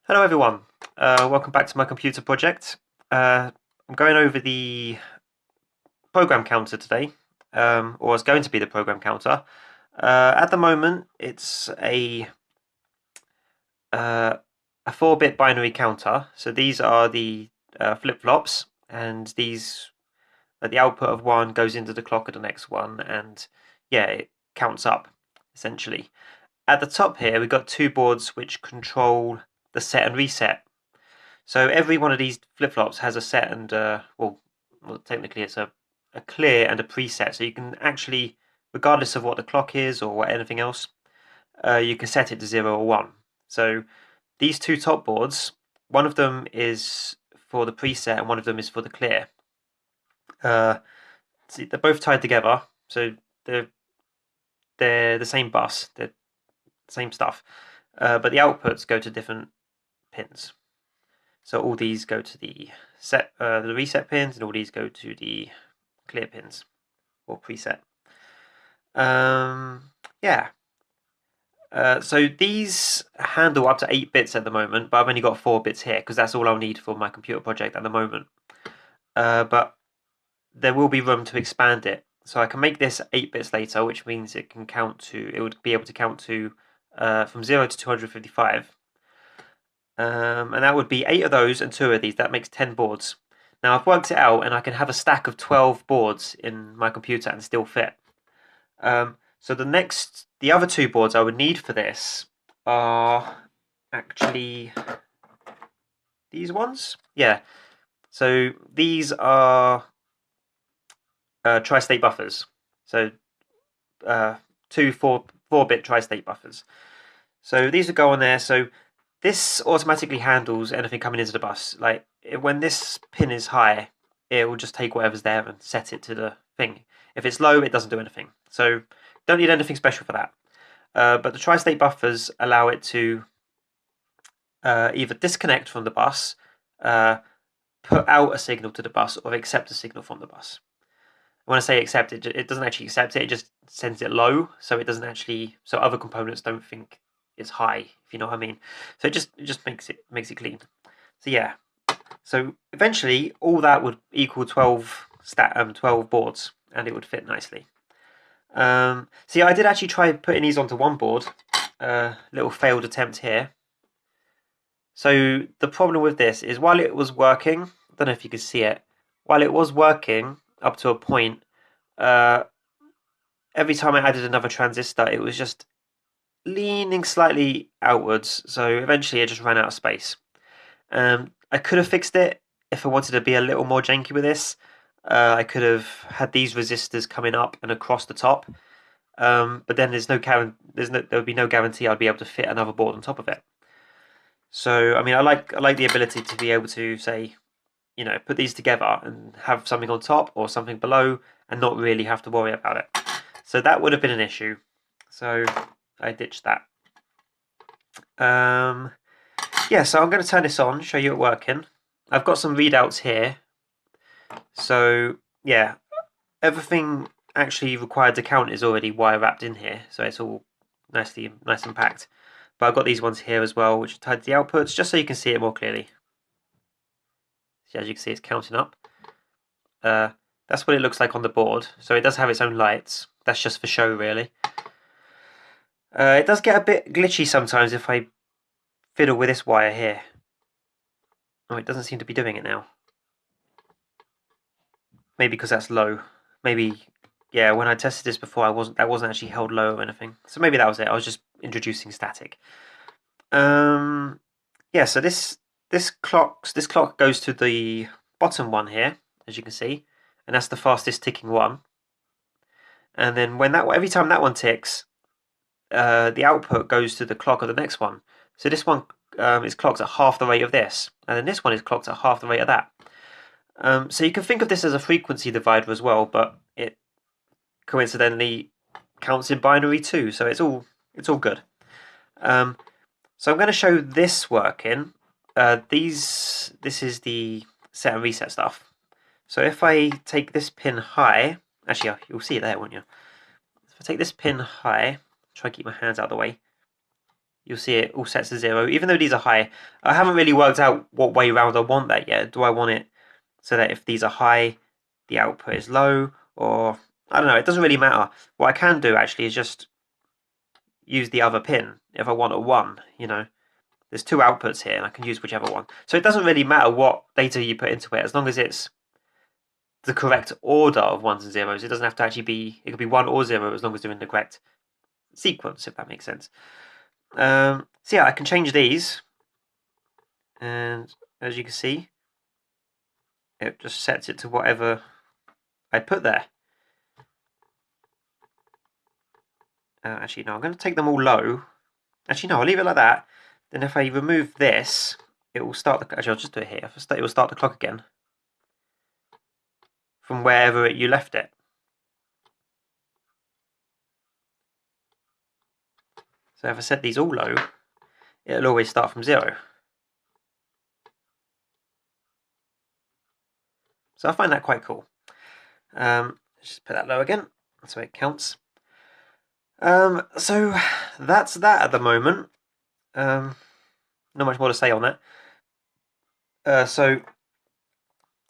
Hello everyone, welcome back to my computer project. I'm going over the program counter today, or it's going to be the program counter. At the moment, it's uh, a 4-bit binary counter. So these are the flip-flops, and the output of one goes into the clock of the next one, and yeah, it counts up essentially. At the top here, we've got two boards which control the set and reset. So every one of these flip-flops has a set and well, technically it's a clear and a preset. So you can actually, regardless of what the clock is or what anything else, you can set it to 0 or 1. So these two top boards, one of them is for the preset and one of them is for the clear. See, they're both tied together, so they're they're the same bus, they're the same stuff, but the outputs go to different pins. So all these go to the reset pins, and all these go to the clear pins or preset. Yeah. So these handle up to 8 bits at the moment, but I've only got 4 bits here because that's all I'll need for my computer project at the moment. But there will be room to expand it, so I can make this 8 bits later, which means it would be able to count to from 0 to 255. And that would be 8 of those and 2 of these. That makes 10 boards. Now I've worked it out, and I can have a stack of 12 boards in my computer and still fit. So the other 2 boards I would need for this are actually these ones. Yeah. So these are tri-state buffers. So two 4-bit tri-state buffers. So these would go on there. So this automatically handles anything coming into the bus. Like when this pin is high, it will just take whatever's there and set it to the thing. If it's low, it doesn't do anything. So don't need anything special for that. But the tri-state buffers allow it to either disconnect from the bus, put out a signal to the bus, or accept a signal from the bus. When I say accept, it doesn't actually accept it. It just sends it low, so it doesn't actually. So other components don't think it's high, if you know what I mean. So it just makes it clean. So yeah. So eventually, all that would equal 12 boards, and it would fit nicely. See, I did actually try putting these onto one board. Little failed attempt here. So the problem with this is while it was working, I don't know if you can see it. While it was working up to a point, uh, every time I added another transistor, it was just leaning slightly outwards. So eventually, it just ran out of space. I could have fixed it if I wanted to be a little more janky with this. I could have had these resistors coming up and across the top, but then there would be no guarantee I'd be able to fit another board on top of it. So I mean, I like the ability to be able to say, put these together and have something on top or something below, and not really have to worry about it. So that would have been an issue. So I ditched that. Yeah, so I'm going to turn this on, show you it working. I've got some readouts here. So yeah, everything actually required to count is already wire wrapped in here, so it's all nice and packed. But I've got these ones here as well, which are tied to the outputs, just so you can see it more clearly. So as you can see, it's counting up. That's what it looks like on the board. So it does have its own lights. That's just for show, really. It does get a bit glitchy sometimes if I fiddle with this wire here. Oh, it doesn't seem to be doing it now. Maybe because that's low. Maybe, yeah, when I tested this before, that wasn't actually held low or anything. So maybe that was it. I was just introducing static. Yeah, so this clock goes to the bottom one here, as you can see, and that's the fastest ticking one. And then every time that one ticks, the output goes to the clock of the next one. So this one is clocked at half the rate of this, and then this one is clocked at half the rate of that. So you can think of this as a frequency divider as well, but it coincidentally counts in binary too, so it's all good. So I'm going to show this working. This is the set and reset stuff. So if I take this pin high, actually you'll see it there, won't you? If I take this pin high, try to keep my hands out of the way. you'll see it all sets to 0, even though these are high. I haven't really worked out what way round I want that yet. Do I want it so that if these are high, the output is low, or I don't know, it doesn't really matter. What I can do actually is just use the other pin if I want a 1, you know. There's 2 outputs here and I can use whichever one. So it doesn't really matter what data you put into it as long as it's the correct order of 1s and 0s. It doesn't have to actually be, it could be 1 or 0 as long as they're in the correct sequence, if that makes sense. So yeah, I can change these, and as you can see, it just sets it to whatever I put there. Actually, no, I'm going to take them all low. Actually, no, I'll leave it like that. Then if I remove this, it will start the... Actually, I'll just do it here. It will start the clock again from wherever you left it. So if I set these all low, it'll always start from 0. So I find that quite cool. Let's just put that low again, so it counts. So that's that at the moment. Not much more to say on that. So,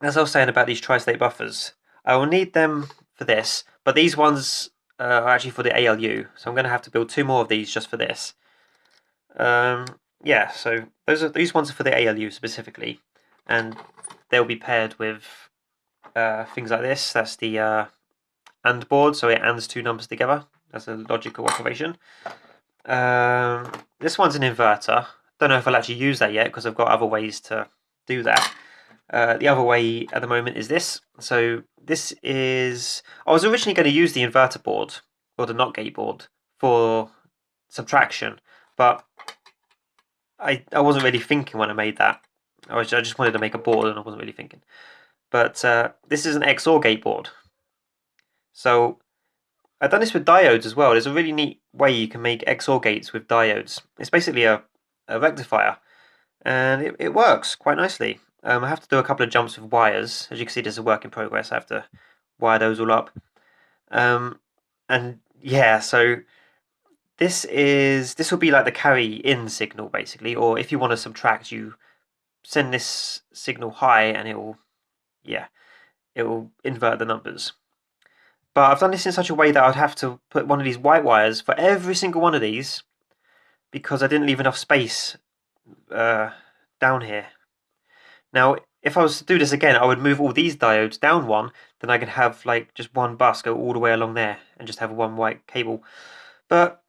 as I was saying about these tri-state buffers, I will need them for this, but these ones are actually for the ALU, so I'm going to have to build 2 more of these just for this. Yeah, so these ones are for the ALU specifically, and they'll be paired with things like this. That's the AND board, so it ANDs 2 numbers together. That's a logical operation. This one's an inverter. Don't know if I'll actually use that yet because I've got other ways to do that. The other way at the moment is this. So this is... I was originally going to use the inverter board, or the NOT gate board, for subtraction, but I wasn't really thinking when I made that. I just wanted to make a board and I wasn't really thinking. But this is an XOR gate board. So I've done this with diodes as well. There's a really neat way you can make XOR gates with diodes. It's basically a rectifier, and it works quite nicely. I have to do a couple of jumps with wires. As you can see, this is a work in progress. I have to wire those all up. And yeah, so this will be like the carry in signal basically, or if you want to subtract, you send this signal high and it will invert the numbers. But I've done this in such a way that I'd have to put one of these white wires for every single one of these because I didn't leave enough space down here. Now, if I was to do this again, I would move all these diodes down one, then I could have like just one bus go all the way along there and just have one white cable. But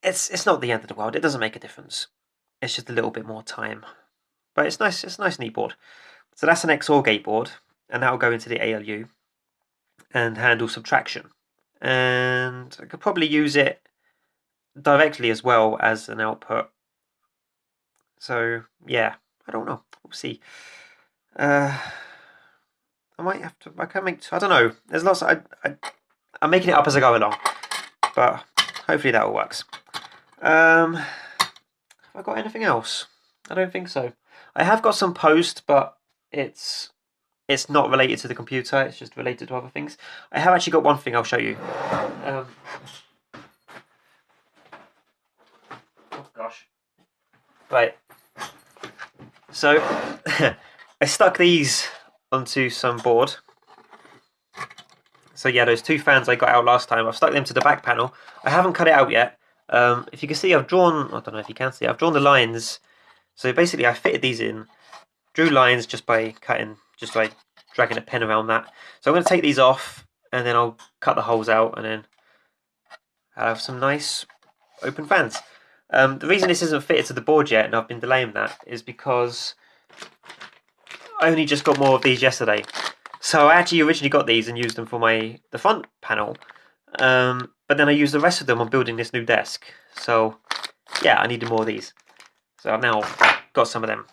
it's not the end of the world. It doesn't make a difference. It's just a little bit more time. But it's nice. It's a nice, neat board. So that's an XOR gate board, and that will go into the ALU and handle subtraction. And I could probably use it directly as well as an output. So yeah, I don't know. We'll see. I might have to. I can make. I don't know. There's lots. I'm making it up as I go along, but hopefully that all works. Have I got anything else? I don't think so. I have got some post, but it's not related to the computer. It's just related to other things. I have actually got one thing I'll show you. Oh gosh. Right. So I stuck these onto some board. So yeah, those 2 fans I got out last time, I've stuck them to the back panel. I haven't cut it out yet. If you can see, I've drawn, I don't know if you can see, I've drawn the lines. So basically I fitted these in, drew lines just by dragging a pen around that. So I'm going to take these off and then I'll cut the holes out and then have some nice open fans. The reason this isn't fitted to the board yet and I've been delaying that is because I only just got more of these yesterday. So I actually originally got these and used them for the front panel, but then I used the rest of them on building this new desk. So yeah, I needed more of these. So I've now got some of them.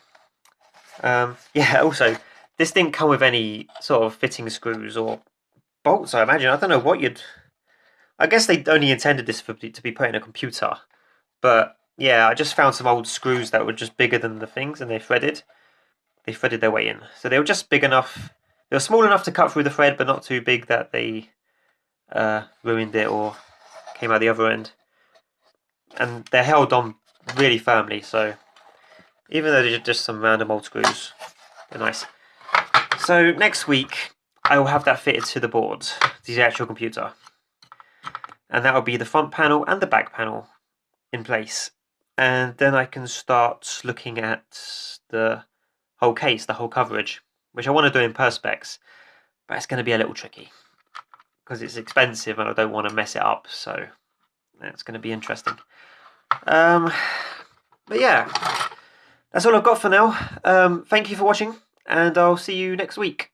Yeah, also, this didn't come with any sort of fitting screws or bolts, I imagine. I don't know what you'd... I guess they only intended this to be put in a computer. But yeah, I just found some old screws that were just bigger than the things and they threaded. They threaded their way in. So they were just big enough. They were small enough to cut through the thread, but not too big that they ruined it or came out the other end. And they're held on really firmly, so even though they're just some random old screws, they're nice. So next week I will have that fitted to the board, to the actual computer, and that will be the front panel and the back panel in place, and then I can start looking at the whole case, the whole coverage, which I want to do in Perspex, but it's going to be a little tricky because it's expensive and I don't want to mess it up, so that's going to be interesting. But yeah, that's all I've got for now. Thank you for watching, and I'll see you next week.